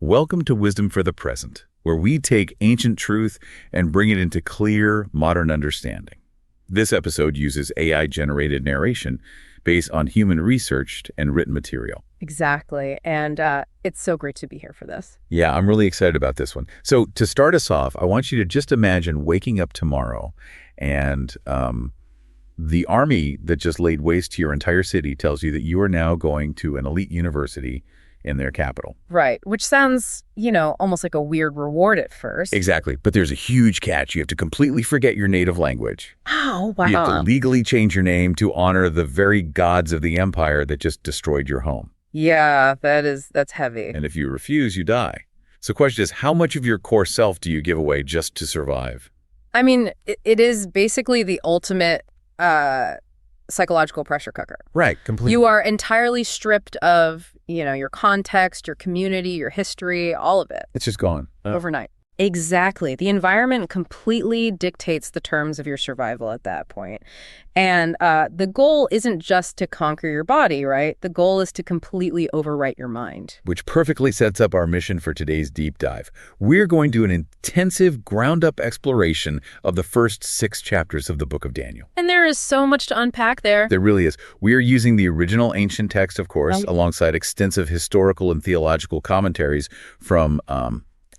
Welcome to Wisdom for the Present, where we take ancient truth and bring it into clear, modern understanding. This episode uses AI-generated narration based on human researched and written material. Exactly. And it's so great to be here for this. Yeah, I'm really excited about this one. So to start us off, I want you to just imagine waking up tomorrow and the army that just laid waste to your entire city tells you that you are now going to an elite university in their capital. Right. Which sounds, almost like a weird reward at first. Exactly. But there's a huge catch. You have to completely forget your native language. Oh, wow. You have to legally change your name to honor the very gods of the empire that just destroyed your home. Yeah, that's heavy. And if you refuse, you die. So the question is, how much of your core self do you give away just to survive? I mean, it is basically the ultimate psychological pressure cooker. Right, completely. You are entirely stripped of, your context, your community, your history, all of it. It's just gone. Overnight. Exactly. The environment completely dictates the terms of your survival at that point. And the goal isn't just to conquer your body, right? The goal is to completely overwrite your mind. Which perfectly sets up our mission for today's deep dive. We're going to do an intensive ground-up exploration of the first 6 chapters of the book of Daniel. And there is so much to unpack there. There really is. We are using the original ancient text, of course, alongside extensive historical and theological commentaries from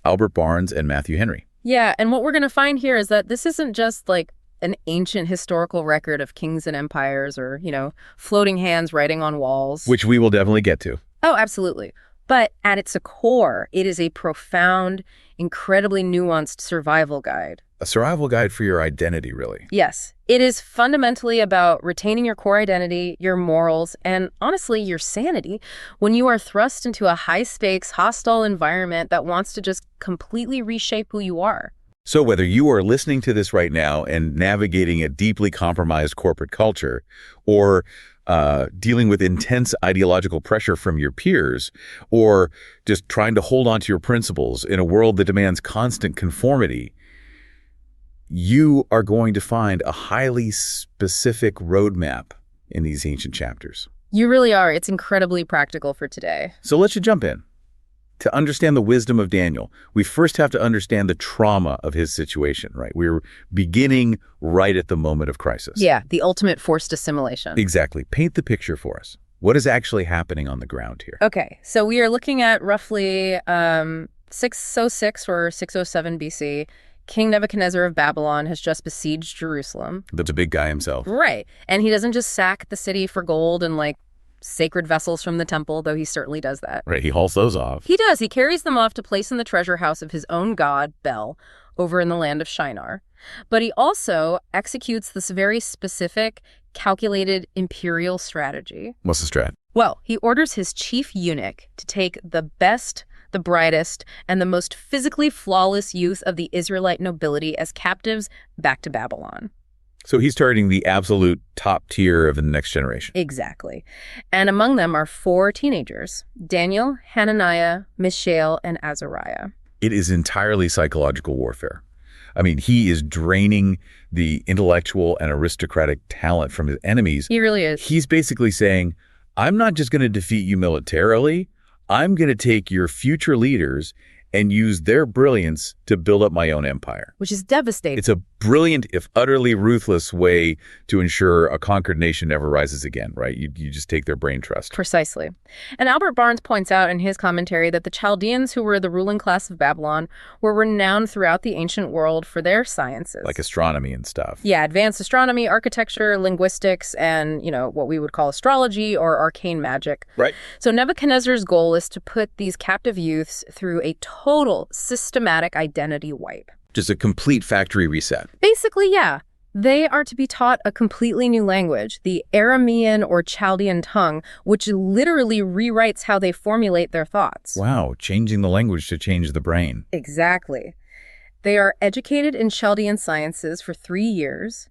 Albert Barnes and Matthew Henry. Yeah, and what we're going to find here is that this isn't just like an ancient historical record of kings and empires or, floating hands writing on walls. Which we will definitely get to. Oh, absolutely. But at its core, it is a profound, incredibly nuanced survival guide. A survival guide for your identity, really. Yes. It is fundamentally about retaining your core identity, your morals, and honestly, your sanity when you are thrust into a high-stakes, hostile environment that wants to just completely reshape who you are. So whether you are listening to this right now and navigating a deeply compromised corporate culture or dealing with intense ideological pressure from your peers, or just trying to hold on to your principles in a world that demands constant conformity, you are going to find a highly specific roadmap in these ancient chapters. You really are. It's incredibly practical for today. So let's jump in. To understand the wisdom of Daniel, we first have to understand the trauma of his situation, right? We're beginning right at the moment of crisis. Yeah, the ultimate forced assimilation. Exactly. Paint the picture for us. What is actually happening on the ground here? Okay, so we are looking at roughly 606 or 607 BC. King Nebuchadnezzar of Babylon has just besieged Jerusalem. That's a big guy himself. Right. And he doesn't just sack the city for gold and sacred vessels from the temple, though he certainly does that. Right, he hauls those off. He does. He carries them off to place in the treasure house of his own god, Bel, over in the land of Shinar. But he also executes this very specific, calculated imperial strategy. What's the strat? Well, he orders his chief eunuch to take the best, the brightest, and the most physically flawless youth of the Israelite nobility as captives back to Babylon. So he's targeting the absolute top tier of the next generation. Exactly. And among them are 4 teenagers: Daniel, Hananiah, Mishael, and Azariah. It is entirely psychological warfare. I mean, he is draining the intellectual and aristocratic talent from his enemies. He really is. He's basically saying, I'm not just going to defeat you militarily. I'm going to take your future leaders and use their brilliance to build up my own empire. Which is devastating. It's a brilliant, if utterly ruthless, way to ensure a conquered nation never rises again, right? You just take their brain trust. Precisely. And Albert Barnes points out in his commentary that the Chaldeans, who were the ruling class of Babylon, were renowned throughout the ancient world for their sciences. Like astronomy and stuff. Yeah, advanced astronomy, architecture, linguistics, and, what we would call astrology or arcane magic. Right. So Nebuchadnezzar's goal is to put these captive youths through a total systematic identity wipe. Just a complete factory reset. Basically, yeah. They are to be taught a completely new language, the Aramean or Chaldean tongue, which literally rewrites how they formulate their thoughts. Wow, changing the language to change the brain. Exactly. They are educated in Chaldean sciences for 3 years,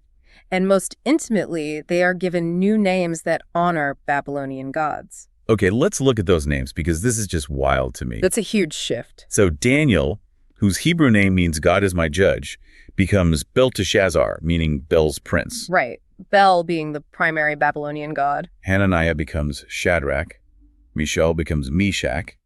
and most intimately, they are given new names that honor Babylonian gods. Okay, let's look at those names because this is just wild to me. That's a huge shift. So Daniel, whose Hebrew name means God is my judge, becomes Belteshazzar, meaning Bel's prince. Right. Bel being the primary Babylonian god. Hananiah becomes Shadrach. Mishael becomes Meshach.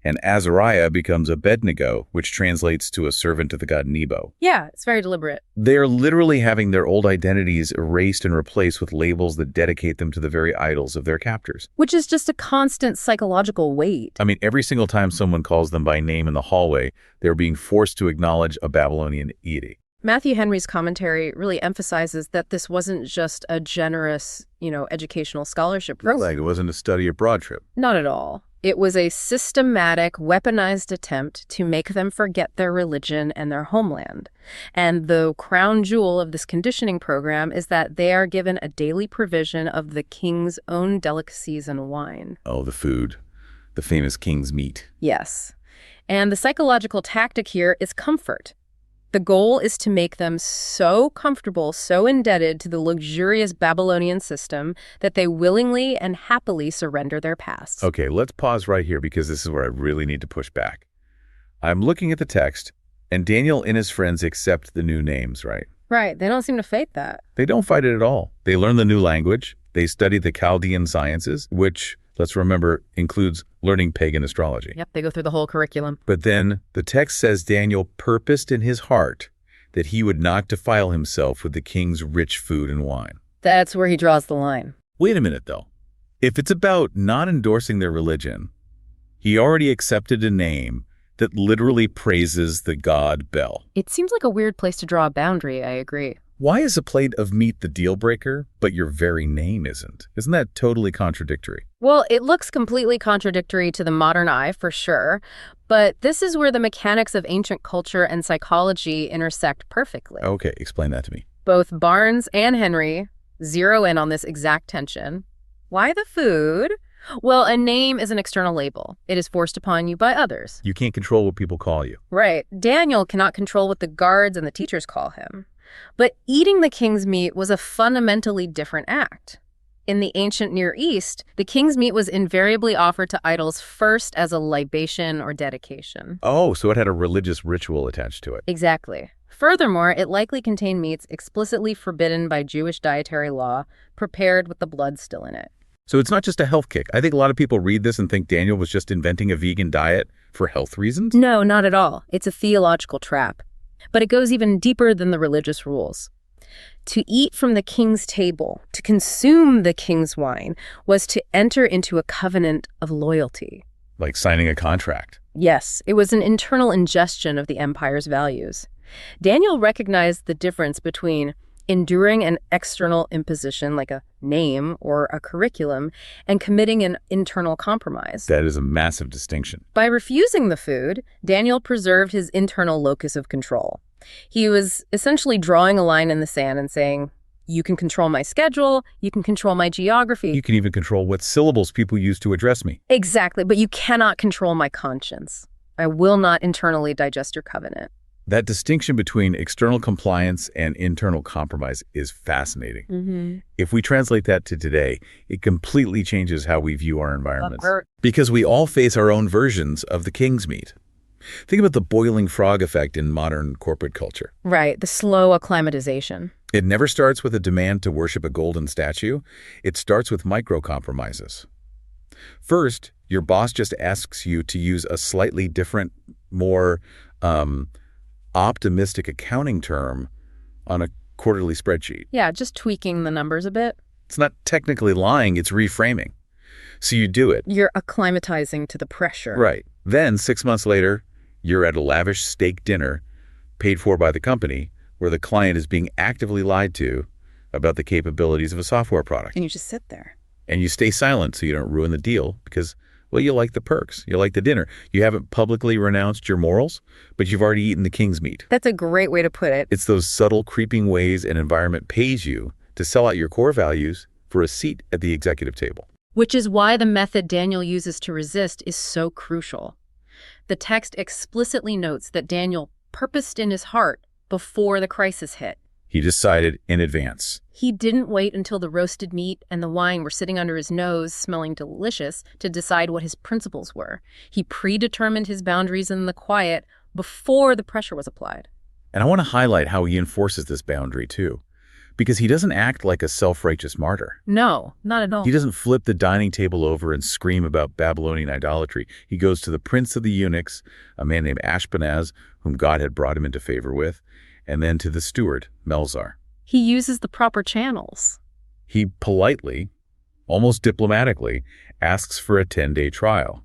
And Azariah becomes Abednego, which translates to a servant of the god Nebo. Yeah, it's very deliberate. They're literally having their old identities erased and replaced with labels that dedicate them to the very idols of their captors. Which is just a constant psychological weight. I mean, every single time someone calls them by name in the hallway, they're being forced to acknowledge a Babylonian deity. Matthew Henry's commentary really emphasizes that this wasn't just a generous, educational scholarship program. Like it wasn't a study abroad trip. Not at all. It was a systematic, weaponized attempt to make them forget their religion and their homeland. And the crown jewel of this conditioning program is that they are given a daily provision of the king's own delicacies and wine. Oh, the food. The famous king's meat. Yes. And the psychological tactic here is comfort. The goal is to make them so comfortable, so indebted to the luxurious Babylonian system that they willingly and happily surrender their past. Okay, let's pause right here because this is where I really need to push back. I'm looking at the text, and Daniel and his friends accept the new names, right? Right. They don't seem to fight that. They don't fight it at all. They learn the new language. They study the Chaldean sciences, which, let's remember, includes learning pagan astrology. Yep, they go through the whole curriculum. But then the text says Daniel purposed in his heart that he would not defile himself with the king's rich food and wine. That's where he draws the line. Wait a minute, though. If it's about not endorsing their religion, he already accepted a name that literally praises the god Bel. It seems like a weird place to draw a boundary, I agree. Why is a plate of meat the deal breaker, but your very name isn't? Isn't that totally contradictory? Well, it looks completely contradictory to the modern eye, for sure. But this is where the mechanics of ancient culture and psychology intersect perfectly. Okay, explain that to me. Both Barnes and Henry zero in on this exact tension. Why the food? Well, a name is an external label. It is forced upon you by others. You can't control what people call you. Right. Daniel cannot control what the guards and the teachers call him. But eating the king's meat was a fundamentally different act. In the ancient Near East, the king's meat was invariably offered to idols first as a libation or dedication. Oh, so it had a religious ritual attached to it. Exactly. Furthermore, it likely contained meats explicitly forbidden by Jewish dietary law, prepared with the blood still in it. So it's not just a health kick. I think a lot of people read this and think Daniel was just inventing a vegan diet for health reasons. No, not at all. It's a theological trap. But it goes even deeper than the religious rules. To eat from the king's table, to consume the king's wine, was to enter into a covenant of loyalty. Like signing a contract. Yes, it was an internal ingestion of the empire's values. Daniel recognized the difference between enduring an external imposition like a name or a curriculum and committing an internal compromise. That is a massive distinction. By refusing the food, Daniel preserved his internal locus of control. He was essentially drawing a line in the sand and saying, you can control my schedule, you can control my geography. You can even control what syllables people use to address me. Exactly, but you cannot control my conscience. I will not internally digest your covenant. That distinction between external compliance and internal compromise is fascinating. Mm-hmm. If we translate that to today, it completely changes how we view our environments. Because we all face our own versions of the king's meat. Think about the boiling frog effect in modern corporate culture. Right, the slow acclimatization. It never starts with a demand to worship a golden statue. It starts with micro-compromises. First, your boss just asks you to use a slightly different, more optimistic accounting term on a quarterly spreadsheet. Yeah, just tweaking the numbers a bit. It's not technically lying, it's reframing. So you do it. You're acclimatizing to the pressure. Right. Then 6 months later, you're at a lavish steak dinner paid for by the company where the client is being actively lied to about the capabilities of a software product. And you just sit there. And you stay silent so you don't ruin the deal because, well, you like the perks. You like the dinner. You haven't publicly renounced your morals, but you've already eaten the king's meat. That's a great way to put it. It's those subtle, creeping ways an environment pays you to sell out your core values for a seat at the executive table. Which is why the method Daniel uses to resist is so crucial. The text explicitly notes that Daniel purposed in his heart before the crisis hit. He decided in advance. He didn't wait until the roasted meat and the wine were sitting under his nose, smelling delicious, to decide what his principles were. He predetermined his boundaries in the quiet before the pressure was applied. And I want to highlight how he enforces this boundary, too. Because he doesn't act like a self-righteous martyr. No, not at all. He doesn't flip the dining table over and scream about Babylonian idolatry. He goes to the prince of the eunuchs, a man named Ashpenaz, whom God had brought him into favor with, and then to the steward, Melzar. He uses the proper channels. He politely, almost diplomatically, asks for a 10-day trial.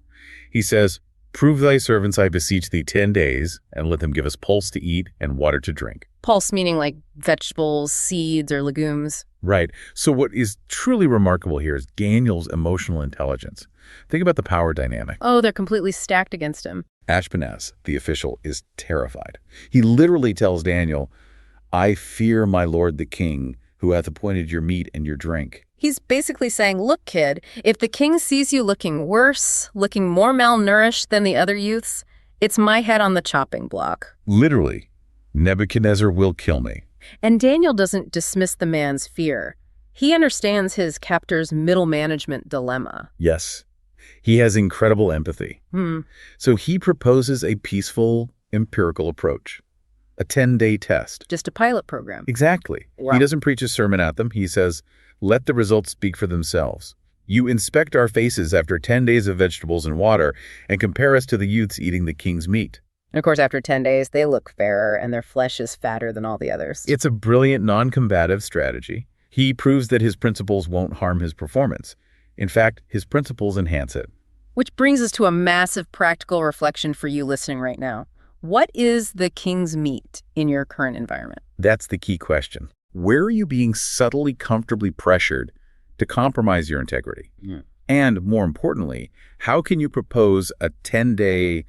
He says, "Prove thy servants, I beseech thee, 10 days, and let them give us pulse to eat and water to drink." Pulse meaning like vegetables, seeds, or legumes. Right. So what is truly remarkable here is Daniel's emotional intelligence. Think about the power dynamic. Oh, they're completely stacked against him. Ashpenaz, the official, is terrified. He literally tells Daniel, "I fear my lord the king, who hath appointed your meat and your drink." He's basically saying, look, kid, if the king sees you looking worse, looking more malnourished than the other youths, it's my head on the chopping block. Literally, Nebuchadnezzar will kill me. And Daniel doesn't dismiss the man's fear. He understands his captor's middle management dilemma. Yes, he has incredible empathy. So he proposes a peaceful, empirical approach. A 10-day test. Just a pilot program. Exactly. Wow. He doesn't preach a sermon at them. He says, let the results speak for themselves. You inspect our faces after 10 days of vegetables and water and compare us to the youths eating the king's meat. And of course, after 10 days, they look fairer and their flesh is fatter than all the others. It's a brilliant non-combative strategy. He proves that his principles won't harm his performance. In fact, his principles enhance it. Which brings us to a massive practical reflection for you listening right now. What is the king's meat in your current environment? That's the key question. Where are you being subtly, comfortably pressured to compromise your integrity? And more importantly, how can you propose a 10-day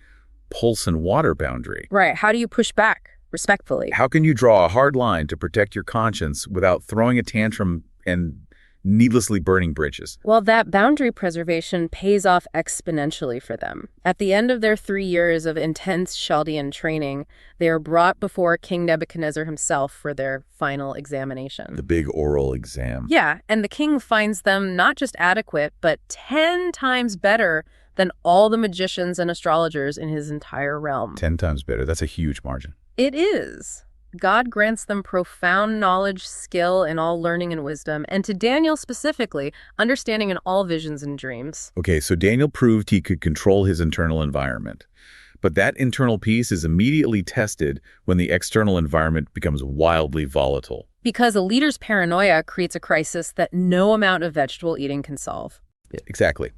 pulse and water boundary? Right. How do you push back respectfully? How can you draw a hard line to protect your conscience without throwing a tantrum and needlessly burning bridges? Well, that boundary preservation pays off exponentially for them. At the end of their 3 years of intense Chaldean training, they are brought before King Nebuchadnezzar himself for their final examination. The big oral exam. Yeah, and the king finds them not just adequate, but 10 times better than all the magicians and astrologers in his entire realm. 10 times better. That's a huge margin. It is. God grants them profound knowledge, skill in all learning and wisdom, and to Daniel specifically, understanding in all visions and dreams. Okay, so Daniel proved he could control his internal environment. But that internal peace is immediately tested when the external environment becomes wildly volatile. Because a leader's paranoia creates a crisis that no amount of vegetable eating can solve. Yeah, exactly.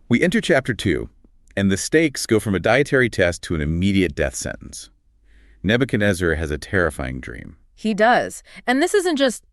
We enter chapter 2, and the stakes go from a dietary test to an immediate death sentence. Nebuchadnezzar has a terrifying dream. He does. And this isn't just,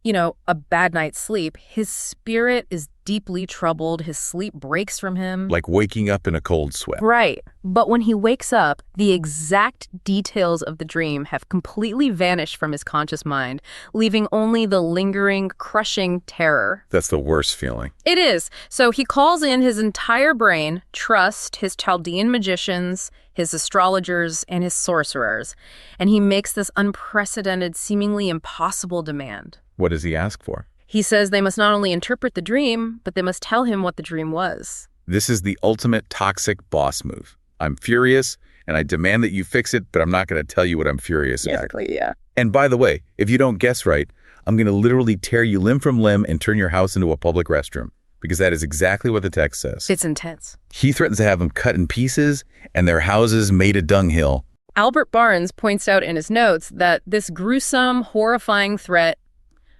a bad night's sleep. His spirit is deeply troubled. His sleep breaks from him. Like waking up in a cold sweat. Right. But when he wakes up, the exact details of the dream have completely vanished from his conscious mind, leaving only the lingering, crushing terror. That's the worst feeling. It is. So he calls in his entire brain, trust, his Chaldean magicians, his astrologers, and his sorcerers, and he makes this unprecedented, seemingly impossible demand. What does he ask for? He says they must not only interpret the dream, but they must tell him what the dream was. This is the ultimate toxic boss move. I'm furious, and I demand that you fix it, but I'm not going to tell you what I'm furious about. Basically, yeah. And by the way, if you don't guess right, I'm going to literally tear you limb from limb and turn your house into a public restroom, because that is exactly what the text says. It's intense. He threatens to have them cut in pieces and their houses made a dunghill. Albert Barnes points out in his notes that this gruesome, horrifying threat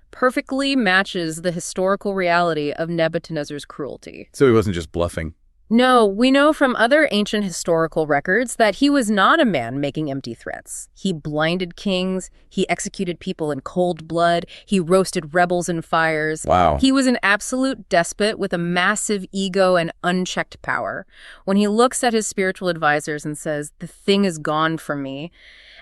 perfectly matches the historical reality of Nebuchadnezzar's cruelty. So he wasn't just bluffing. No, we know from other ancient historical records that he was not a man making empty threats. He blinded kings, he executed people in cold blood, he roasted rebels in fires. Wow. He was an absolute despot with a massive ego and unchecked power. When he looks at his spiritual advisors and says, "The thing is gone from me,"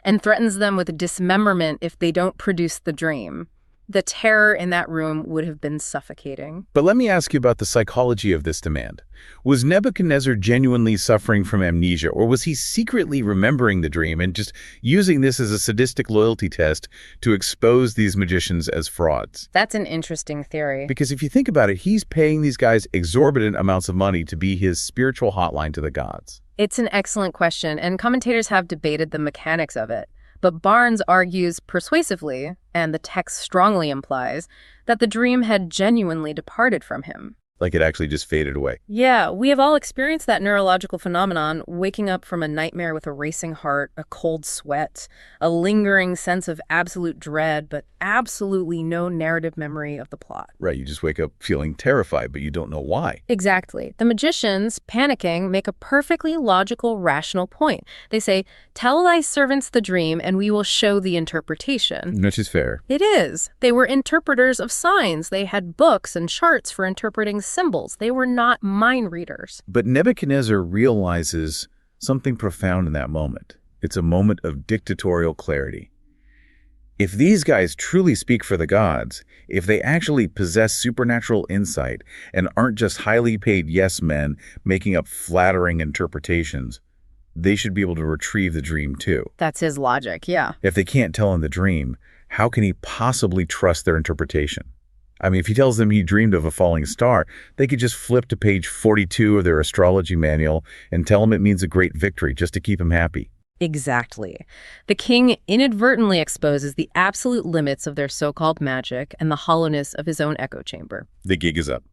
and threatens them with dismemberment if they don't produce the dream, the terror in that room would have been suffocating. But let me ask you about the psychology of this demand. Was Nebuchadnezzar genuinely suffering from amnesia, or was he secretly remembering the dream and just using this as a sadistic loyalty test to expose these magicians as frauds? That's an interesting theory. Because if you think about it, he's paying these guys exorbitant amounts of money to be his spiritual hotline to the gods. It's an excellent question, and commentators have debated the mechanics of it. But Barnes argues persuasively, and the text strongly implies, that the dream had genuinely departed from him. Like it actually just faded away. Yeah, we have all experienced that neurological phenomenon, waking up from a nightmare with a racing heart, a cold sweat, a lingering sense of absolute dread, but absolutely no narrative memory of the plot. Right, you just wake up feeling terrified, but you don't know why. Exactly. The magicians, panicking, make a perfectly logical, rational point. They say, "Tell thy servants the dream, and we will show the interpretation." Which is fair. It is. They were interpreters of signs. They had books and charts for interpreting symbols. They were not mind readers. But Nebuchadnezzar realizes something profound in that moment. It's a moment of dictatorial clarity. If these guys truly speak for the gods, if they actually possess supernatural insight and aren't just highly paid yes men making up flattering interpretations, they should be able to retrieve the dream too. That's his logic, yeah. If they can't tell him the dream, how can he possibly trust their interpretation? I mean, if he tells them he dreamed of a falling star, they could just flip to page 42 of their astrology manual and tell him it means a great victory just to keep him happy. Exactly. The king inadvertently exposes the absolute limits of their so-called magic and the hollowness of his own echo chamber. The gig is up.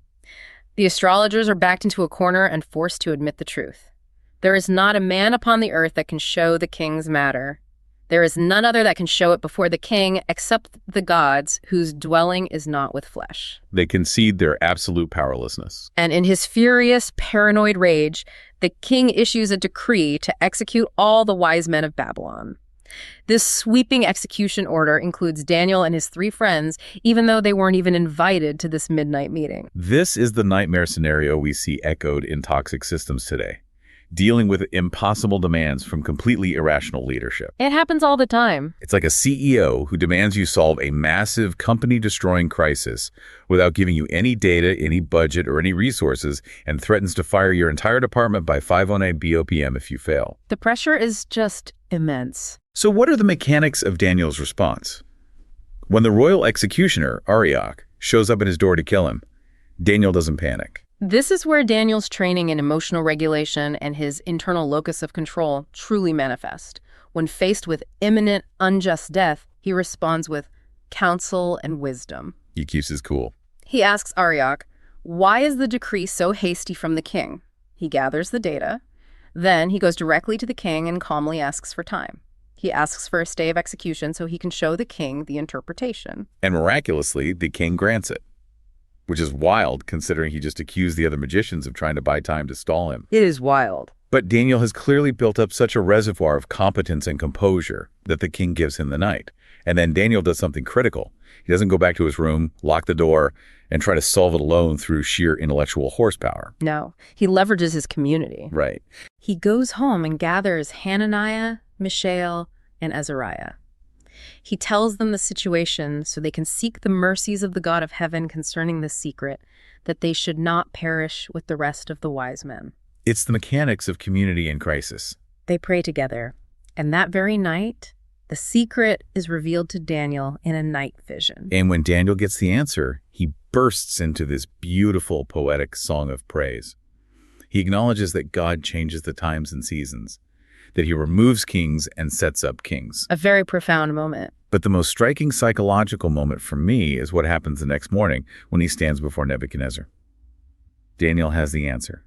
The astrologers are backed into a corner and forced to admit the truth. There is not a man upon the earth that can show the king's matter. There is none other that can show it before the king except the gods, whose dwelling is not with flesh. They concede their absolute powerlessness. And in his furious, paranoid rage, the king issues a decree to execute all the wise men of Babylon. This sweeping execution order includes Daniel and his 3 friends, even though they weren't even invited to this midnight meeting. This is the nightmare scenario we see echoed in toxic systems today, dealing with impossible demands from completely irrational leadership. It happens all the time. It's like a CEO who demands you solve a massive company-destroying crisis without giving you any data, any budget, or any resources, and threatens to fire your entire department by 509 BOPM if you fail. The pressure is just immense. So what are the mechanics of Daniel's response? When the royal executioner, Arioch, shows up at his door to kill him, Daniel doesn't panic. This is where Daniel's training in emotional regulation and his internal locus of control truly manifest. When faced with imminent, unjust death, he responds with counsel and wisdom. He keeps his cool. He asks Arioch, "Why is the decree so hasty from the king?" He gathers the data. Then he goes directly to the king and calmly asks for time. He asks for a stay of execution so he can show the king the interpretation. And miraculously, the king grants it. Which is wild, considering he just accused the other magicians of trying to buy time to stall him. It is wild. But Daniel has clearly built up such a reservoir of competence and composure that the king gives him the night. And then Daniel does something critical. He doesn't go back to his room, lock the door, and try to solve it alone through sheer intellectual horsepower. No, he leverages his community. Right. He goes home and gathers Hananiah, Mishael, and Azariah. He tells them the situation so they can seek the mercies of the God of heaven concerning the secret, that they should not perish with the rest of the wise men. It's the mechanics of community in crisis. They pray together, and that very night, the secret is revealed to Daniel in a night vision. And when Daniel gets the answer, he bursts into this beautiful poetic song of praise. He acknowledges that God changes the times and seasons, that he removes kings and sets up kings. A very profound moment. But the most striking psychological moment for me is what happens the next morning when he stands before Nebuchadnezzar. Daniel has the answer.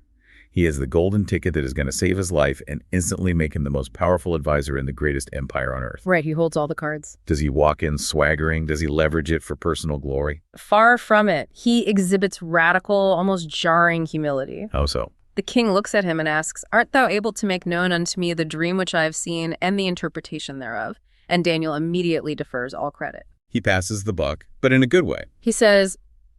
He has the golden ticket that is going to save his life and instantly make him the most powerful advisor in the greatest empire on earth. Right, he holds all the cards. Does he walk in swaggering? Does he leverage it for personal glory? Far from it. He exhibits radical, almost jarring humility. How so? The king looks at him and asks, "Art thou able to make known unto me the dream which I have seen and the interpretation thereof?" And Daniel immediately defers all credit. He passes the buck, but in a good way. He says,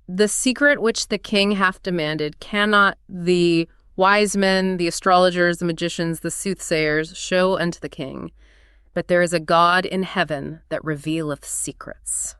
"The secret which the king hath demanded cannot the wise men, the astrologers, the magicians, the soothsayers show unto the king. But there is a God in heaven that revealeth secrets."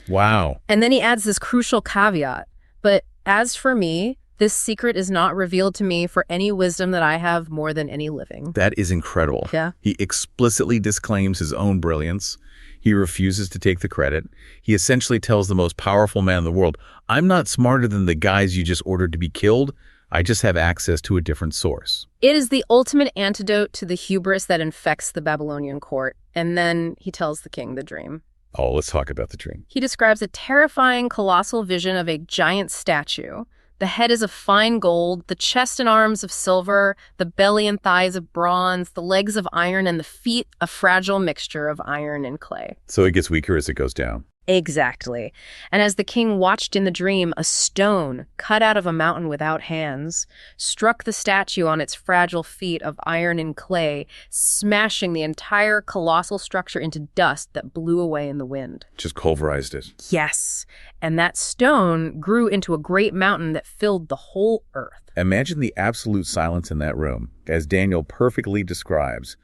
Wow. And then he adds this crucial caveat. "But as for me, this secret is not revealed to me for any wisdom that I have more than any living." That is incredible. Yeah. He explicitly disclaims his own brilliance. He refuses to take the credit. He essentially tells the most powerful man in the world, "I'm not smarter than the guys you just ordered to be killed. I just have access to a different source. It is the ultimate antidote to the hubris that infects the Babylonian court. And then he tells the king the dream. Oh, let's talk about the dream. He describes a terrifying, colossal vision of a giant statue. The head is of fine gold, the chest and arms of silver, the belly and thighs of bronze, the legs of iron, and the feet a fragile mixture of iron and clay. So it gets weaker as it goes down. Exactly. And as the king watched in the dream, a stone, cut out of a mountain without hands, struck the statue on its fragile feet of iron and clay, smashing the entire colossal structure into dust that blew away in the wind. Just pulverized it. Yes. And that stone grew into a great mountain that filled the whole earth. Imagine the absolute silence in that room, as Daniel perfectly describes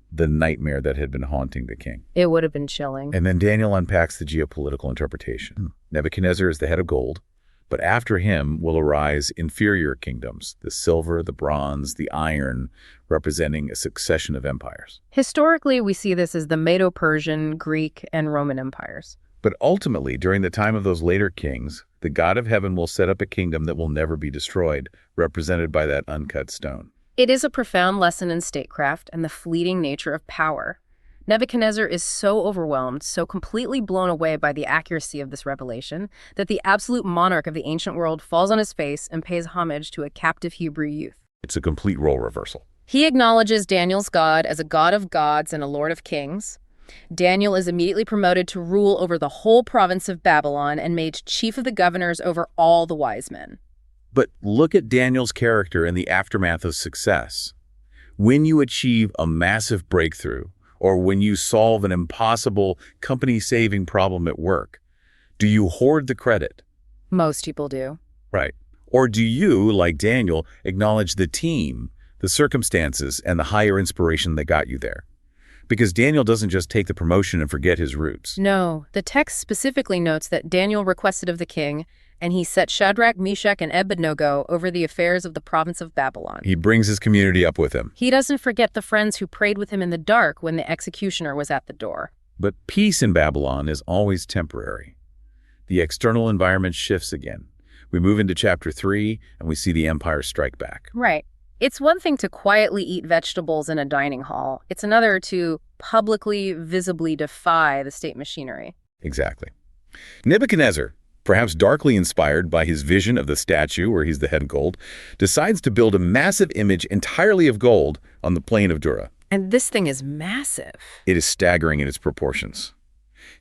the nightmare that had been haunting the king. It would have been chilling. And then Daniel unpacks the geopolitical interpretation. Nebuchadnezzar is the head of gold, but after him will arise inferior kingdoms, the silver, the bronze, the iron, representing a succession of empires. Historically, we see this as the Medo-Persian, Greek, and Roman empires. But ultimately, during the time of those later kings, the God of heaven will set up a kingdom that will never be destroyed, represented by that uncut stone. It is a profound lesson in statecraft and the fleeting nature of power. Nebuchadnezzar is so overwhelmed, so completely blown away by the accuracy of this revelation, that the absolute monarch of the ancient world falls on his face and pays homage to a captive Hebrew youth. It's a complete role reversal. He acknowledges Daniel's God as a God of gods and a Lord of kings. Daniel is immediately promoted to rule over the whole province of Babylon and made chief of the governors over all the wise men. But look at Daniel's character in the aftermath of success. When you achieve a massive breakthrough, or when you solve an impossible company-saving problem at work, do you hoard the credit? Most people do. Right. Or do you, like Daniel, acknowledge the team, the circumstances, and the higher inspiration that got you there? Because Daniel doesn't just take the promotion and forget his roots. No, the text specifically notes that Daniel requested of the king, and he set Shadrach, Meshach, and Abednego over the affairs of the province of Babylon. He brings his community up with him. He doesn't forget the friends who prayed with him in the dark when the executioner was at the door. But peace in Babylon is always temporary. The external environment shifts again. We move into chapter 3, and we see the empire strike back. Right. It's one thing to quietly eat vegetables in a dining hall. It's another to publicly, visibly defy the state machinery. Exactly. Nebuchadnezzar, perhaps darkly inspired by his vision of the statue where he's the head of gold, decides to build a massive image entirely of gold on the plain of Dura. And this thing is massive. It is staggering in its proportions.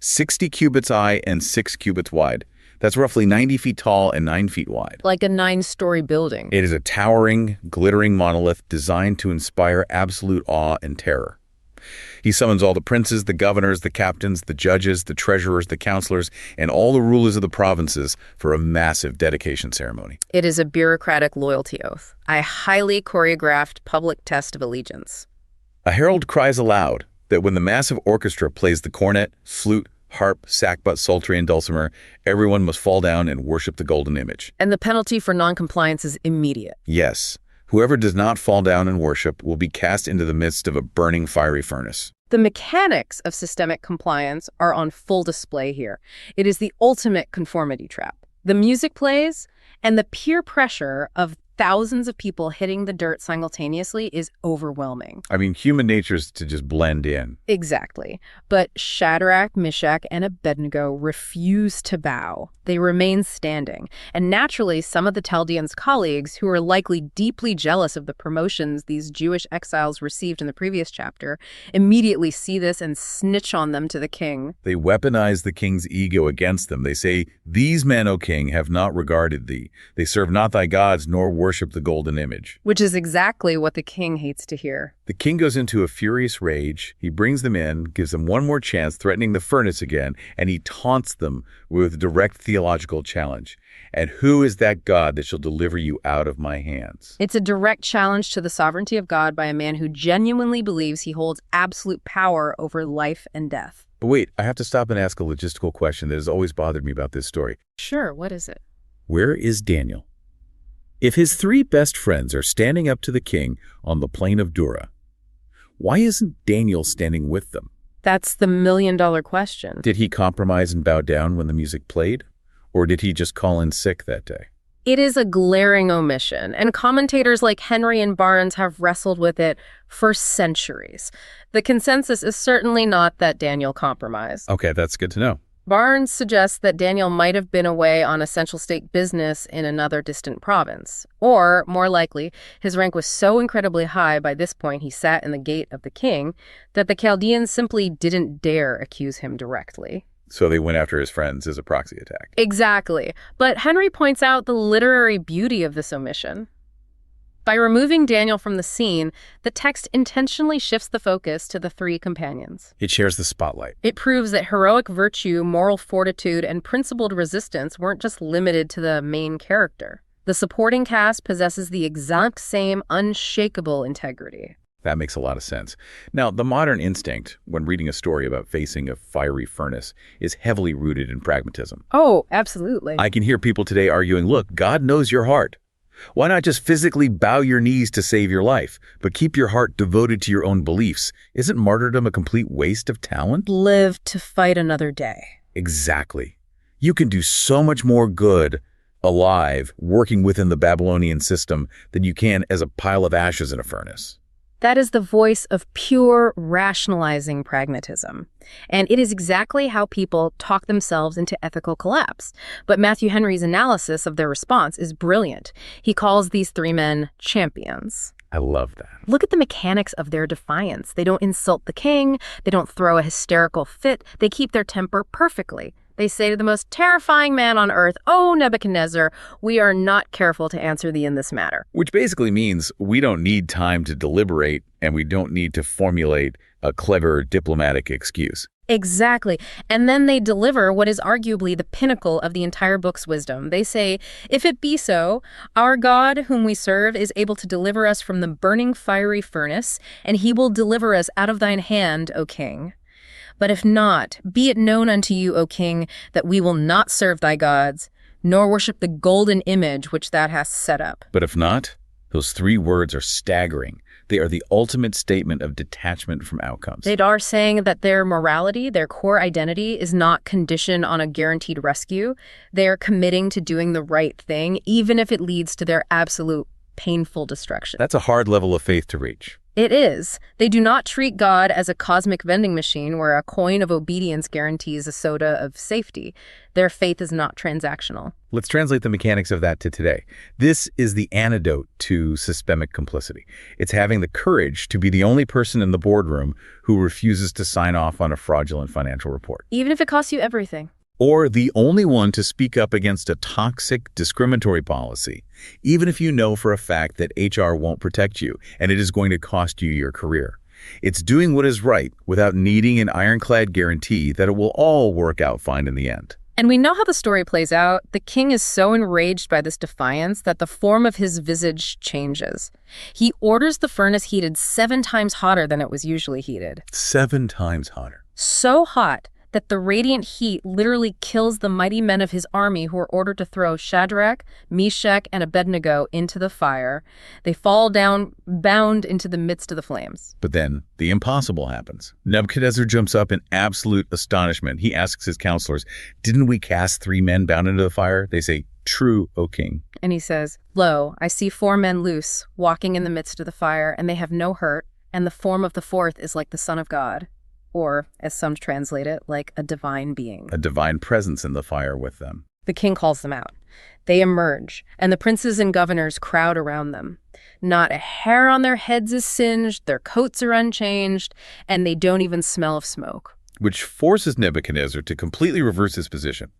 60 cubits high and 6 cubits wide. That's roughly 90 feet tall and 9 feet wide. Like a 9-story building. It is a towering, glittering monolith designed to inspire absolute awe and terror. He summons all the princes, the governors, the captains, the judges, the treasurers, the counselors, and all the rulers of the provinces for a massive dedication ceremony. It is a bureaucratic loyalty oath, a highly choreographed public test of allegiance. A herald cries aloud that when the massive orchestra plays the cornet, flute, harp, sackbut, psaltery, and dulcimer, everyone must fall down and worship the golden image. And the penalty for noncompliance is immediate. Yes. Whoever does not fall down and worship will be cast into the midst of a burning fiery furnace. The mechanics of systemic compliance are on full display here. It is the ultimate conformity trap. The music plays, and the peer pressure of thousands of people hitting the dirt simultaneously is overwhelming. I mean, human nature is to just blend in. Exactly. But Shadrach, Meshach, and Abednego refuse to bow. They remain standing. And naturally, some of the Chaldeans' colleagues, who are likely deeply jealous of the promotions these Jewish exiles received in the previous chapter, immediately see this and snitch on them to the king. They weaponize the king's ego against them. They say, "These men, O king, have not regarded thee. They serve not thy gods, nor worship the golden image." Which is exactly what the king hates to hear. The king goes into a furious rage. He brings them in, gives them one more chance, threatening the furnace again, and he taunts them with a direct theological challenge. "And who is that God that shall deliver you out of my hands?" It's a direct challenge to the sovereignty of God by a man who genuinely believes he holds absolute power over life and death. But wait, I have to stop and ask a logistical question that has always bothered me about this story. Sure, what is it? Where is Daniel? If his 3 best friends are standing up to the king on the plain of Dura, why isn't Daniel standing with them? That's the million-dollar question. Did he compromise and bow down when the music played? Or did he just call in sick that day? It is a glaring omission, and commentators like Henry and Barnes have wrestled with it for centuries. The consensus is certainly not that Daniel compromised. Okay, that's good to know. Barnes suggests that Daniel might have been away on essential state business in another distant province. Or, more likely, his rank was so incredibly high by this point he sat in the gate of the king that the Chaldeans simply didn't dare accuse him directly. So they went after his friends as a proxy attack. Exactly. But Henry points out the literary beauty of this omission. By removing Daniel from the scene, the text intentionally shifts the focus to the three companions. It shares the spotlight. It proves that heroic virtue, moral fortitude, and principled resistance weren't just limited to the main character. The supporting cast possesses the exact same unshakable integrity. That makes a lot of sense. Now, the modern instinct, when reading a story about facing a fiery furnace, is heavily rooted in pragmatism. Oh, absolutely. I can hear people today arguing, look, God knows your heart. Why not just physically bow your knees to save your life, but keep your heart devoted to your own beliefs? Isn't martyrdom a complete waste of talent? Live to fight another day. Exactly. You can do so much more good alive working within the Babylonian system than you can as a pile of ashes in a furnace. That is the voice of pure rationalizing pragmatism. And it is exactly how people talk themselves into ethical collapse. But Matthew Henry's analysis of their response is brilliant. He calls these three men champions. I love that. Look at the mechanics of their defiance. They don't insult the king. They don't throw a hysterical fit. They keep their temper perfectly. They say to the most terrifying man on earth, "Oh, Nebuchadnezzar, we are not careful to answer thee in this matter." Which basically means we don't need time to deliberate and we don't need to formulate a clever diplomatic excuse. Exactly. And then they deliver what is arguably the pinnacle of the entire book's wisdom. They say, "If it be so, our God whom we serve is able to deliver us from the burning fiery furnace, and he will deliver us out of thine hand, O king. But if not, be it known unto you, O king, that we will not serve thy gods, nor worship the golden image which thou hast set up." But if not, those three words are staggering. They are the ultimate statement of detachment from outcomes. They are saying that their morality, their core identity, is not conditioned on a guaranteed rescue. They are committing to doing the right thing, even if it leads to their absolute painful destruction. That's a hard level of faith to reach. It is. They do not treat God as a cosmic vending machine where a coin of obedience guarantees a soda of safety. Their faith is not transactional. Let's translate the mechanics of that to today. This is the antidote to systemic complicity. It's having the courage to be the only person in the boardroom who refuses to sign off on a fraudulent financial report. Even if it costs you everything. Or the only one to speak up against a toxic, discriminatory policy, even if you know for a fact that HR won't protect you and it is going to cost you your career. It's doing what is right without needing an ironclad guarantee that it will all work out fine in the end. And we know how the story plays out. The king is so enraged by this defiance that the form of his visage changes. He orders the furnace heated 7 times hotter than it was usually heated. 7 times hotter. So hot that the radiant heat literally kills the mighty men of his army who are ordered to throw Shadrach, Meshach, and Abednego into the fire. They fall down, bound into the midst of the flames. But then the impossible happens. Nebuchadnezzar jumps up in absolute astonishment. He asks his counselors, "Didn't we cast 3 men bound into the fire?" They say, "True, O king." And he says, "Lo, I see 4 men loose, walking in the midst of the fire, and they have no hurt, and the form of the 4th is like the Son of God." Or, as some translate it, like a divine being. A divine presence in the fire with them. The king calls them out. They emerge, and the princes and governors crowd around them. Not a hair on their heads is singed, their coats are unchanged, and they don't even smell of smoke. Which forces Nebuchadnezzar to completely reverse his position,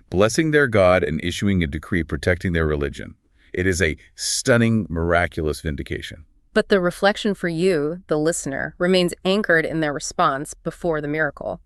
blessing their God and issuing a decree protecting their religion. It is a stunning, miraculous vindication. But the reflection for you, the listener, remains anchored in their response before the miracle.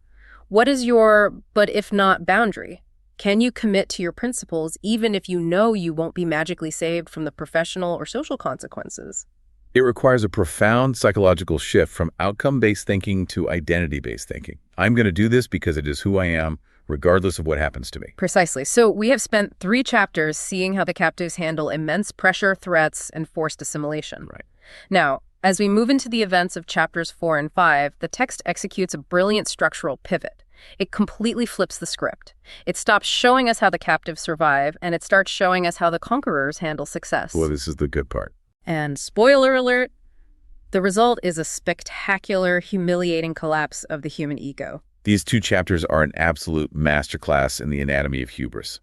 What is your but if not boundary? Can you commit to your principles even if you know you won't be magically saved from the professional or social consequences? It requires a profound psychological shift from outcome-based thinking to identity-based thinking. I'm going to do this because it is who I am, regardless of what happens to me. Precisely. So we have spent 3 chapters seeing how the captives handle immense pressure, threats, and forced assimilation. Right. Now, as we move into the events of chapters 4 and 5, the text executes a brilliant structural pivot. It completely flips the script. It stops showing us how the captives survive, and it starts showing us how the conquerors handle success. Well, this is the good part. And spoiler alert, the result is a spectacular, humiliating collapse of the human ego. These 2 chapters are an absolute masterclass in the anatomy of hubris.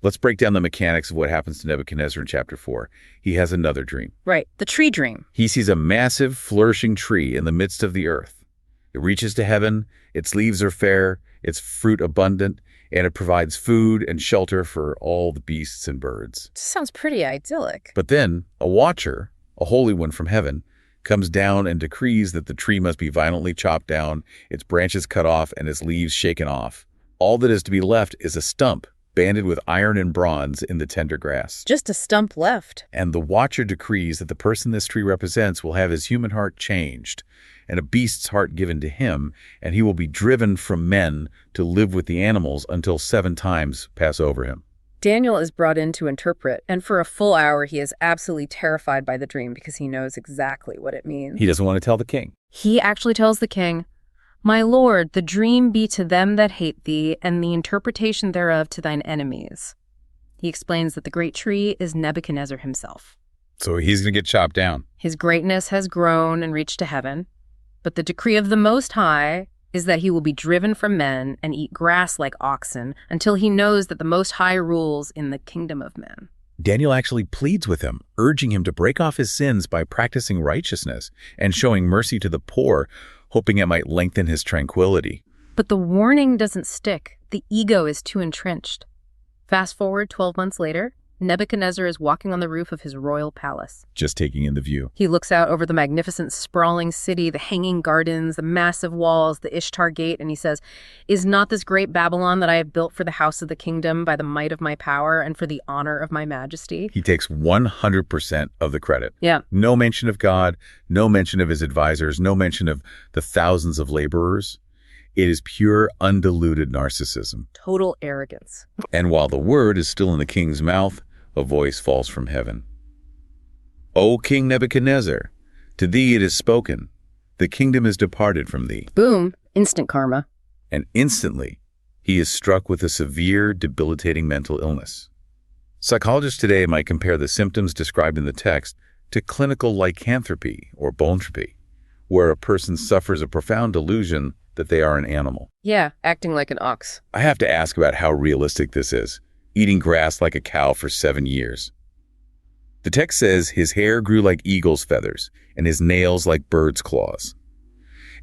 Let's break down the mechanics of what happens to Nebuchadnezzar in chapter 4. He has another dream. Right, the tree dream. He sees a massive, flourishing tree in the midst of the earth. It reaches to heaven, its leaves are fair, its fruit abundant, and it provides food and shelter for all the beasts and birds. Sounds pretty idyllic. But then, a watcher, a holy one from heaven, comes down and decrees that the tree must be violently chopped down, its branches cut off, and its leaves shaken off. All that is to be left is a stump, banded with iron and bronze in the tender grass. Just a stump left. And the watcher decrees that the person this tree represents will have his human heart changed, and a beast's heart given to him, and he will be driven from men to live with the animals until 7 times pass over him. Daniel is brought in to interpret, and for a full hour he is absolutely terrified by the dream because he knows exactly what it means. He doesn't want to tell the king. He actually tells the king, "My lord, the dream be to them that hate thee, and the interpretation thereof to thine enemies." He explains that the great tree is Nebuchadnezzar himself. So he's going to get chopped down. His greatness has grown and reached to heaven, but the decree of the Most High is that he will be driven from men and eat grass like oxen until he knows that the Most High rules in the kingdom of men. Daniel actually pleads with him, urging him to break off his sins by practicing righteousness and showing mercy to the poor, hoping it might lengthen his tranquility. But the warning doesn't stick. The ego is too entrenched. Fast forward 12 months later, Nebuchadnezzar is walking on the roof of his royal palace. Just taking in the view. He looks out over the magnificent, sprawling city, the hanging gardens, the massive walls, the Ishtar Gate, and he says, "Is not this great Babylon that I have built for the house of the kingdom by the might of my power and for the honor of my majesty?" He takes 100% of the credit. Yeah. No mention of God, no mention of his advisors, no mention of the thousands of laborers. It is pure, undiluted narcissism. Total arrogance. And while the word is still in the king's mouth, a voice falls from heaven. "O King Nebuchadnezzar, to thee it is spoken. The kingdom is departed from thee." Boom. Instant karma. And instantly, he is struck with a severe, debilitating mental illness. Psychologists today might compare the symptoms described in the text to clinical lycanthropy or bontropy, where a person suffers a profound delusion that they are an animal. Yeah, acting like an ox. I have to ask about how realistic this is, eating grass like a cow for 7 years. The text says his hair grew like eagle's feathers and his nails like bird's claws.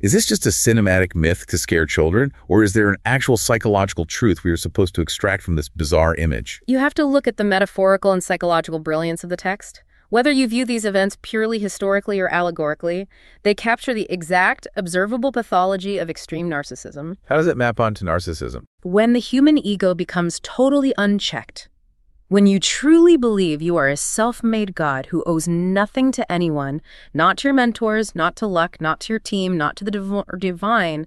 Is this just a cinematic myth to scare children, or is there an actual psychological truth we are supposed to extract from this bizarre image? You have to look at the metaphorical and psychological brilliance of the text. Whether you view these events purely historically or allegorically, they capture the exact, observable pathology of extreme narcissism. How does it map onto narcissism? When the human ego becomes totally unchecked, when you truly believe you are a self-made God who owes nothing to anyone, not to your mentors, not to luck, not to your team, not to the divine,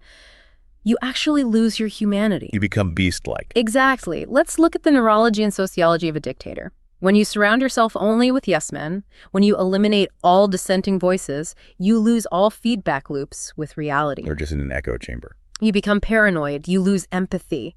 you actually lose your humanity. You become beast-like. Exactly. Let's look at the neurology and sociology of a dictator. When you surround yourself only with yes men, when you eliminate all dissenting voices, you lose all feedback loops with reality. Or just in an echo chamber. You become paranoid. You lose empathy.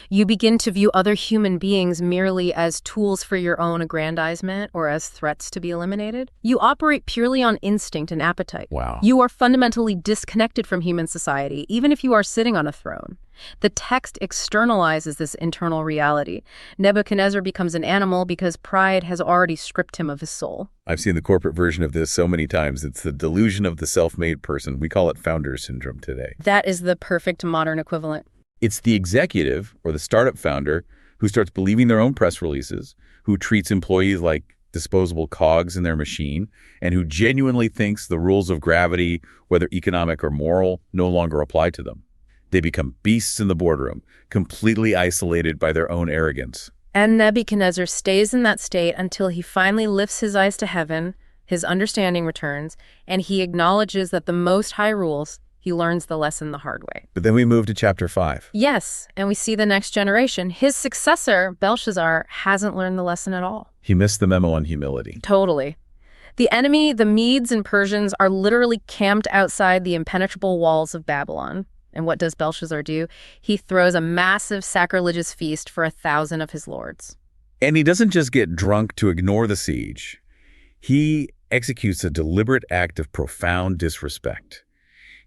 You begin to view other human beings merely as tools for your own aggrandizement or as threats to be eliminated. You operate purely on instinct and appetite. Wow. You are fundamentally disconnected from human society, even if you are sitting on a throne. The text externalizes this internal reality. Nebuchadnezzar becomes an animal because pride has already stripped him of his soul. I've seen the corporate version of this so many times. It's the delusion of the self-made person. We call it founder syndrome today. That is the perfect modern equivalent. It's the executive or the startup founder who starts believing their own press releases, who treats employees like disposable cogs in their machine, and who genuinely thinks the rules of gravity, whether economic or moral, no longer apply to them. They become beasts in the boardroom, completely isolated by their own arrogance. And Nebuchadnezzar stays in that state until he finally lifts his eyes to heaven, his understanding returns, and he acknowledges that the Most High rules. He learns the lesson the hard way. But then we move to chapter 5. Yes, and we see the next generation. His successor, Belshazzar, hasn't learned the lesson at all. He missed the memo on humility. Totally. The enemy, the Medes and Persians, are literally camped outside the impenetrable walls of Babylon. And what does Belshazzar do? He throws a massive sacrilegious feast for 1,000 of his lords. And he doesn't just get drunk to ignore the siege. He executes a deliberate act of profound disrespect.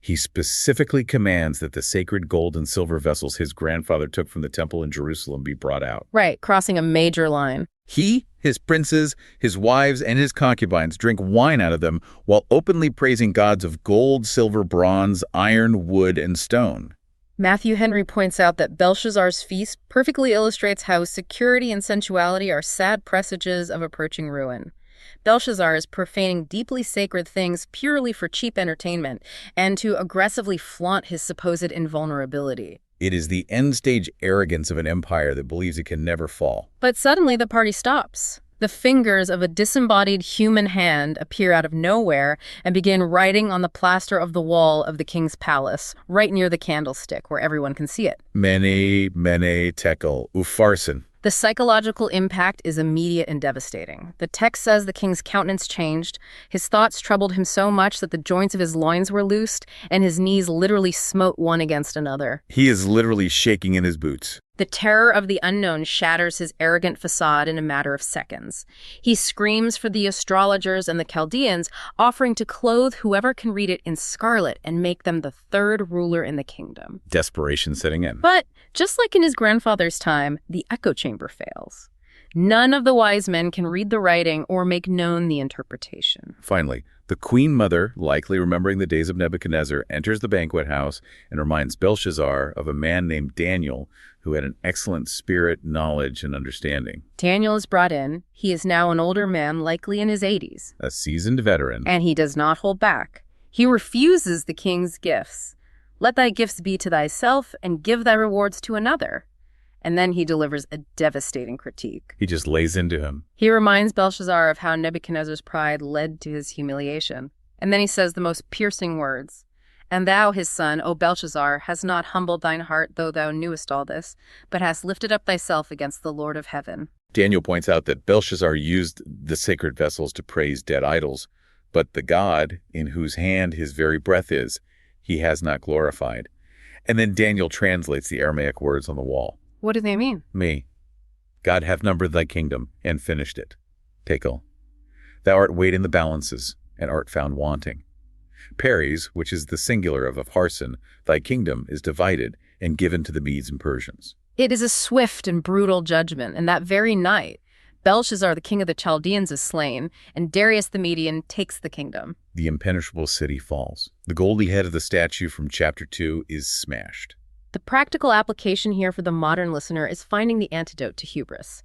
He specifically commands that the sacred gold and silver vessels his grandfather took from the temple in Jerusalem be brought out. Right, crossing a major line. He, his princes, his wives, and his concubines drink wine out of them while openly praising gods of gold, silver, bronze, iron, wood, and stone. Matthew Henry points out that Belshazzar's feast perfectly illustrates how security and sensuality are sad presages of approaching ruin. Belshazzar is profaning deeply sacred things purely for cheap entertainment and to aggressively flaunt his supposed invulnerability. It is the end-stage arrogance of an empire that believes it can never fall. But suddenly the party stops. The fingers of a disembodied human hand appear out of nowhere and begin writing on the plaster of the wall of the king's palace, right near the candlestick where everyone can see it. Mene, mene, tekel, upharsin. The psychological impact is immediate and devastating. The text says the king's countenance changed. His thoughts troubled him so much that the joints of his loins were loosed, and his knees literally smote one against another. He is literally shaking in his boots. The terror of the unknown shatters his arrogant facade in a matter of seconds. He screams for the astrologers and the Chaldeans, offering to clothe whoever can read it in scarlet and make them the third ruler in the kingdom. Desperation setting in. But just like in his grandfather's time, the echo chamber fails. None of the wise men can read the writing or make known the interpretation. Finally, the queen mother, likely remembering the days of Nebuchadnezzar, enters the banquet house and reminds Belshazzar of a man named Daniel who had an excellent spirit, knowledge, and understanding. Daniel is brought in. He is now an older man, likely in his 80s. A seasoned veteran. And he does not hold back. He refuses the king's gifts. Let thy gifts be to thyself, and give thy rewards to another. And then he delivers a devastating critique. He just lays into him. He reminds Belshazzar of how Nebuchadnezzar's pride led to his humiliation. And then he says the most piercing words. And thou, his son, O Belshazzar, hast not humbled thine heart, though thou knewest all this, but hast lifted up thyself against the Lord of heaven. Daniel points out that Belshazzar used the sacred vessels to praise dead idols, but the God in whose hand his very breath is, he has not glorified. And then Daniel translates the Aramaic words on the wall. What do they mean? Me. God hath numbered thy kingdom, and finished it. Tekel. Thou art weighed in the balances, and art found wanting. Peres, which is the singular of Upharsin, thy kingdom is divided and given to the Medes and Persians. It is a swift and brutal judgment, and that very night, Belshazzar, the king of the Chaldeans, is slain, and Darius the Median takes the kingdom. The impenetrable city falls. The goldy head of the statue from chapter 2 is smashed. The practical application here for the modern listener is finding the antidote to hubris.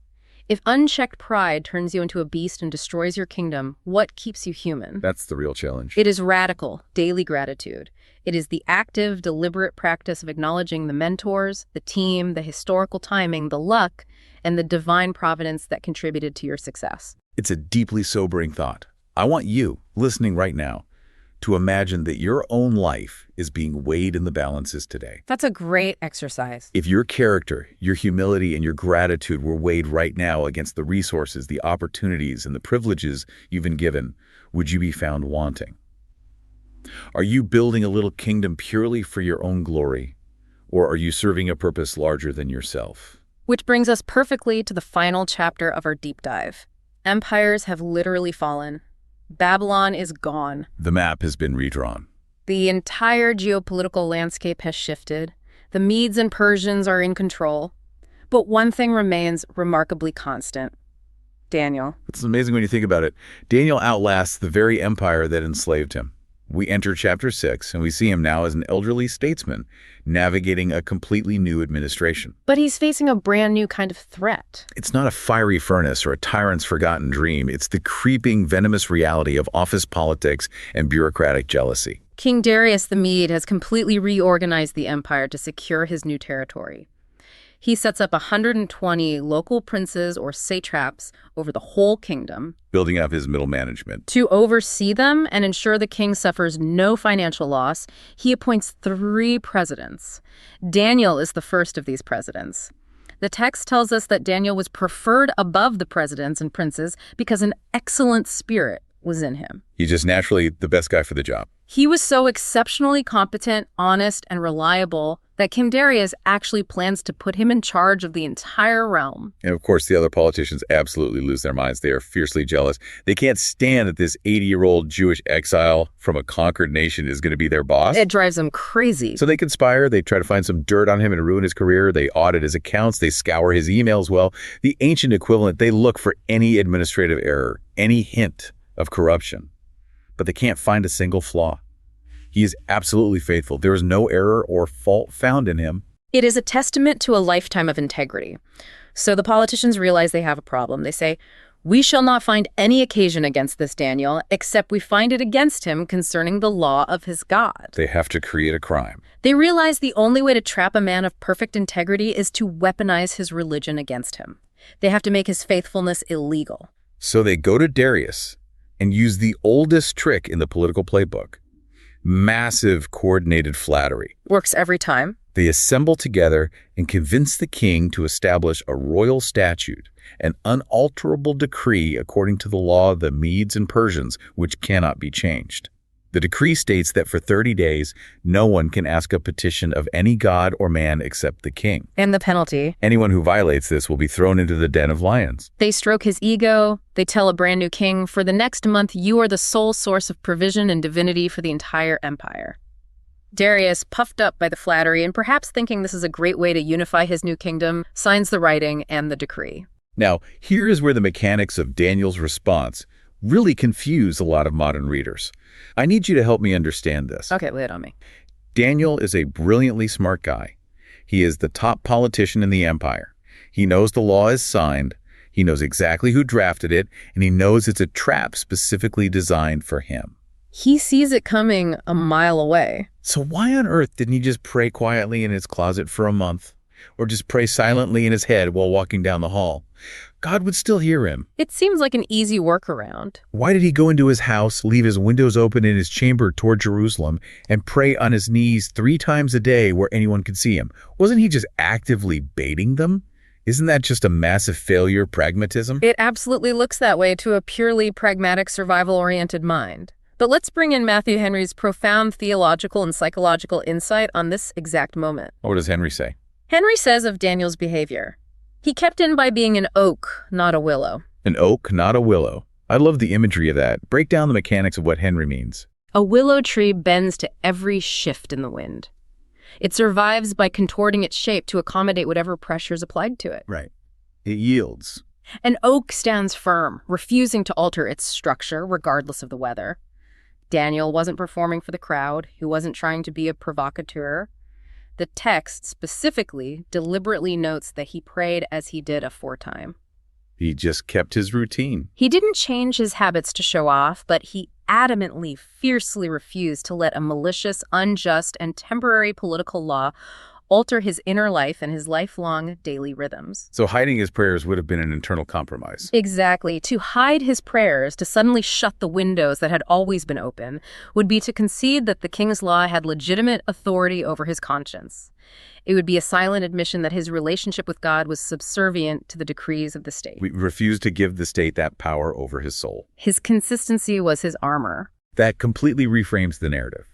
If unchecked pride turns you into a beast and destroys your kingdom, what keeps you human? That's the real challenge. It is radical, daily gratitude. It is the active, deliberate practice of acknowledging the mentors, the team, the historical timing, the luck, and the divine providence that contributed to your success. It's a deeply sobering thought. I want you, listening right now, to imagine that your own life is being weighed in the balances today. That's a great exercise. If your character, your humility, and your gratitude were weighed right now against the resources, the opportunities, and the privileges you've been given, would you be found wanting? Are you building a little kingdom purely for your own glory, or are you serving a purpose larger than yourself? Which brings us perfectly to the final chapter of our deep dive. Empires have literally fallen. Babylon is gone. The map has been redrawn. The entire geopolitical landscape has shifted. The Medes and Persians are in control. But one thing remains remarkably constant. Daniel. It's amazing when you think about it. Daniel outlasts the very empire that enslaved him. We enter chapter 6, and we see him now as an elderly statesman navigating a completely new administration. But he's facing a brand new kind of threat. It's not a fiery furnace or a tyrant's forgotten dream. It's the creeping, venomous reality of office politics and bureaucratic jealousy. King Darius the Mede has completely reorganized the empire to secure his new territory. He sets up 120 local princes or satraps over the whole kingdom, building up his middle management. To oversee them and ensure the king suffers no financial loss, he appoints 3 presidents. Daniel is the first of these presidents. The text tells us that Daniel was preferred above the presidents and princes because an excellent spirit, was in him. He's just naturally the best guy for the job. He was so exceptionally competent, honest, and reliable that King Darius actually plans to put him in charge of the entire realm. And of course, the other politicians absolutely lose their minds. They are fiercely jealous. They can't stand that this 80-year-old Jewish exile from a conquered nation is going to be their boss. It drives them crazy. So they conspire. They try to find some dirt on him and ruin his career. They audit his accounts. They scour his emails. Well, the ancient equivalent, they look for any administrative error, any hint of corruption. But they can't find a single flaw. He is absolutely faithful. There is no error or fault found in him. It is a testament to a lifetime of integrity. So the politicians realize they have a problem. They say, "We shall not find any occasion against this Daniel, except we find it against him concerning the law of his God." They have to create a crime. They realize the only way to trap a man of perfect integrity is to weaponize his religion against him. They have to make his faithfulness illegal. So they go to Darius and use the oldest trick in the political playbook. Massive coordinated flattery. Works every time. They assemble together and convince the king to establish a royal statute, an unalterable decree according to the law of the Medes and Persians, which cannot be changed. The decree states that for 30 days, no one can ask a petition of any god or man except the king. And the penalty? Anyone who violates this will be thrown into the den of lions. They stroke his ego. They tell a brand new king, "For the next month, you are the sole source of provision and divinity for the entire empire." Darius, puffed up by the flattery and perhaps thinking this is a great way to unify his new kingdom, signs the writing and the decree. Now, here is where the mechanics of Daniel's response really confuse a lot of modern readers. I need you to help me understand this. Okay, lay it on me. Daniel is a brilliantly smart guy. He is the top politician in the empire. He knows the law is signed, he knows exactly who drafted it, and he knows it's a trap specifically designed for him. He sees it coming a mile away. So why on earth didn't he just pray quietly in his closet for a month? Or just pray silently in his head while walking down the hall? God would still hear him. It seems like an easy workaround. Why did he go into his house, leave his windows open in his chamber toward Jerusalem, and pray on his knees 3 times a day where anyone could see him? Wasn't he just actively baiting them? Isn't that just a massive failure pragmatism? It absolutely looks that way to a purely pragmatic, survival-oriented mind. But let's bring in Matthew Henry's profound theological and psychological insight on this exact moment. What does Henry say? Henry says of Daniel's behavior, "He kept in by being an oak, not a willow." An oak, not a willow. I love the imagery of that. Break down the mechanics of what Henry means. A willow tree bends to every shift in the wind. It survives by contorting its shape to accommodate whatever pressure is applied to it. Right. It yields. An oak stands firm, refusing to alter its structure regardless of the weather. Daniel wasn't performing for the crowd. He wasn't trying to be a provocateur. The text specifically deliberately notes that he prayed as he did aforetime. He just kept his routine. He didn't change his habits to show off, but he adamantly, fiercely refused to let a malicious, unjust, and temporary political law alter his inner life and his lifelong daily rhythms. So hiding his prayers would have been an internal compromise. Exactly. To hide his prayers, to suddenly shut the windows that had always been open, would be to concede that the king's law had legitimate authority over his conscience. It would be a silent admission that his relationship with God was subservient to the decrees of the state. We refused to give the state that power over his soul. His consistency was his armor. That completely reframes the narrative.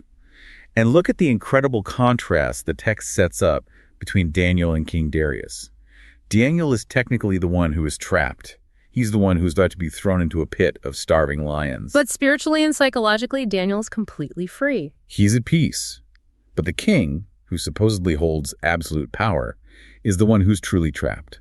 And look at the incredible contrast the text sets up between Daniel and King Darius. Daniel is technically the one who is trapped. He's the one who's about to be thrown into a pit of starving lions. But spiritually and psychologically, Daniel is completely free. He's at peace. But the king, who supposedly holds absolute power, is the one who's truly trapped.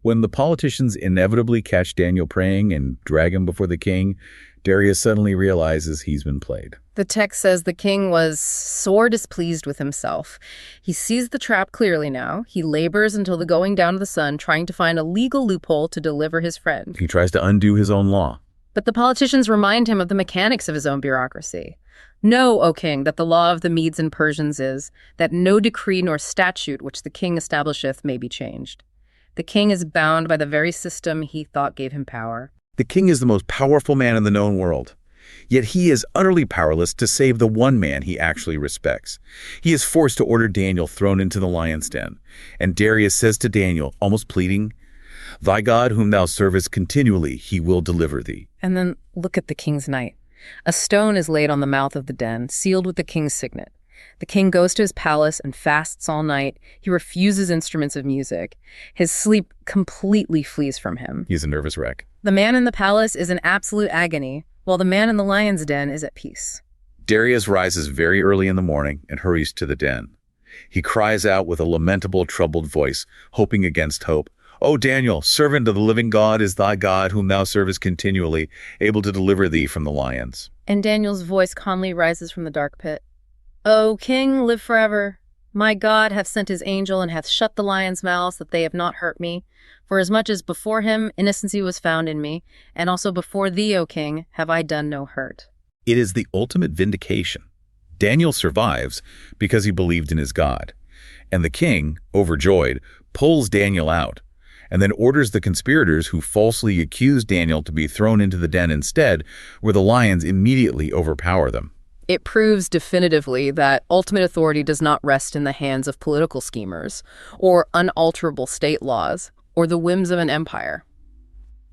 When the politicians inevitably catch Daniel praying and drag him before the king, Darius suddenly realizes he's been played. The text says the king was sore displeased with himself. He sees the trap clearly now. He labors until the going down of the sun, trying to find a legal loophole to deliver his friend. He tries to undo his own law. But the politicians remind him of the mechanics of his own bureaucracy. Know, O king, that the law of the Medes and Persians is that no decree nor statute which the king establisheth may be changed. The king is bound by the very system he thought gave him power. The king is the most powerful man in the known world. Yet he is utterly powerless to save the one man he actually respects. He is forced to order Daniel thrown into the lion's den. And Darius says to Daniel, almost pleading, Thy God whom thou servest continually, he will deliver thee. And then look at the king's night. A stone is laid on the mouth of the den, sealed with the king's signet. The king goes to his palace and fasts all night. He refuses instruments of music. His sleep completely flees from him. He's a nervous wreck. The man in the palace is in absolute agony, while the man in the lion's den is at peace. Darius rises very early in the morning and hurries to the den. He cries out with a lamentable, troubled voice, hoping against hope. O Daniel, servant of the living God is thy God, whom thou servest continually, able to deliver thee from the lions. And Daniel's voice calmly rises from the dark pit. O king, live forever. My God hath sent his angel and hath shut the lions' mouths, that they have not hurt me. For as much as before him innocency was found in me, and also before thee, O king, have I done no hurt. It is the ultimate vindication. Daniel survives because he believed in his God. And the king, overjoyed, pulls Daniel out, and then orders the conspirators who falsely accused Daniel to be thrown into the den instead, where the lions immediately overpower them. It proves definitively that ultimate authority does not rest in the hands of political schemers, or unalterable state laws, or the whims of an empire.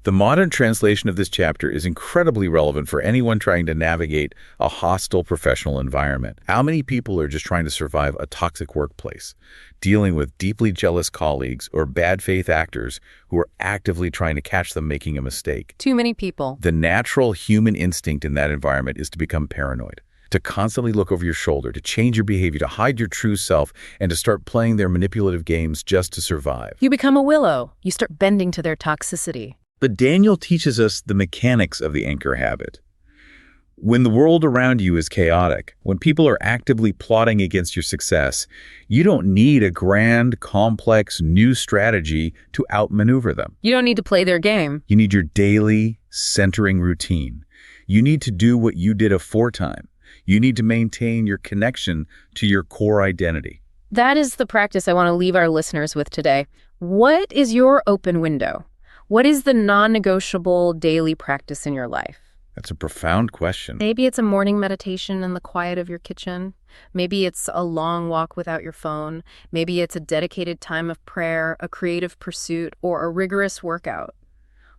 The modern translation of this chapter is incredibly relevant for anyone trying to navigate a hostile professional environment. How many people are just trying to survive a toxic workplace, dealing with deeply jealous colleagues or bad faith actors who are actively trying to catch them making a mistake? Too many people. The natural human instinct in that environment is to become paranoid, to constantly look over your shoulder, to change your behavior, to hide your true self, and to start playing their manipulative games just to survive. You become a willow. You start bending to their toxicity. But Daniel teaches us the mechanics of the anchor habit. When the world around you is chaotic, when people are actively plotting against your success, you don't need a grand, complex, new strategy to outmaneuver them. You don't need to play their game. You need your daily, centering routine. You need to do what you did aforetime. You need to maintain your connection to your core identity. That is the practice I want to leave our listeners with today. What is your open window? What is the non-negotiable daily practice in your life? That's a profound question. Maybe it's a morning meditation in the quiet of your kitchen. Maybe it's a long walk without your phone. Maybe it's a dedicated time of prayer, a creative pursuit, or a rigorous workout.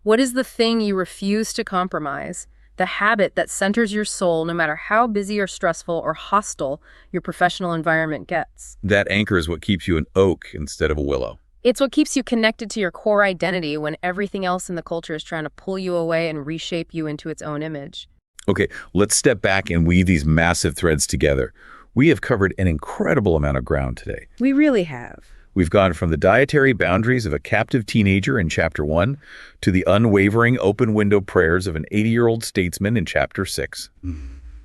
What is the thing you refuse to compromise? The habit that centers your soul no matter how busy or stressful or hostile your professional environment gets. That anchor is what keeps you an oak instead of a willow. It's what keeps you connected to your core identity when everything else in the culture is trying to pull you away and reshape you into its own image. Okay, let's step back and weave these massive threads together. We have covered an incredible amount of ground today. We really have. We've gone from the dietary boundaries of a captive teenager in Chapter 1 to the unwavering open window prayers of an 80-year-old statesman in Chapter 6.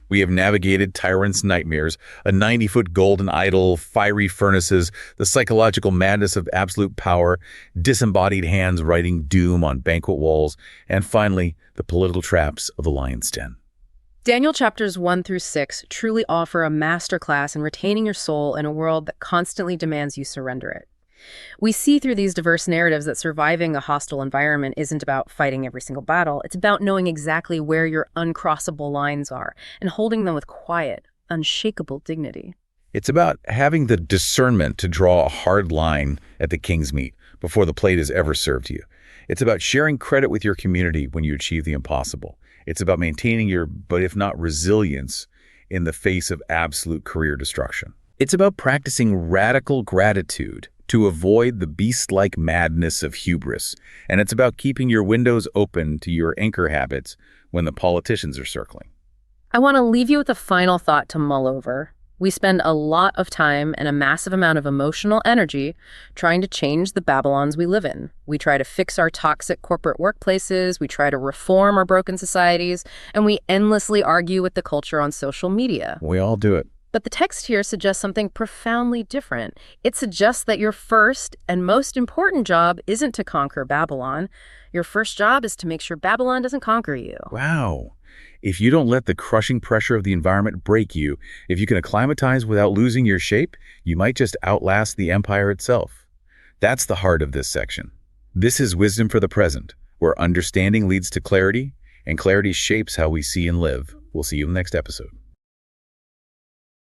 We have navigated tyrants' nightmares, a 90-foot golden idol, fiery furnaces, the psychological madness of absolute power, disembodied hands writing doom on banquet walls, and finally, the political traps of the lion's den. Daniel chapters 1 through 6 truly offer a masterclass in retaining your soul in a world that constantly demands you surrender it. We see through these diverse narratives that surviving a hostile environment isn't about fighting every single battle. It's about knowing exactly where your uncrossable lines are and holding them with quiet, unshakable dignity. It's about having the discernment to draw a hard line at the king's meat before the plate is ever served to you. It's about sharing credit with your community when you achieve the impossible. It's about maintaining your, but if not resilience, in the face of absolute career destruction. It's about practicing radical gratitude to avoid the beast-like madness of hubris. And it's about keeping your windows open to your anchor habits when the politicians are circling. I want to leave you with a final thought to mull over. We spend a lot of time and a massive amount of emotional energy trying to change the Babylons we live in. We try to fix our toxic corporate workplaces, we try to reform our broken societies, and we endlessly argue with the culture on social media. We all do it. But the text here suggests something profoundly different. It suggests that your first and most important job isn't to conquer Babylon. Your first job is to make sure Babylon doesn't conquer you. Wow. If you don't let the crushing pressure of the environment break you, if you can acclimatize without losing your shape, you might just outlast the empire itself. That's the heart of this section. This is Wisdom for the Present, where understanding leads to clarity, and clarity shapes how we see and live. We'll see you in the next episode.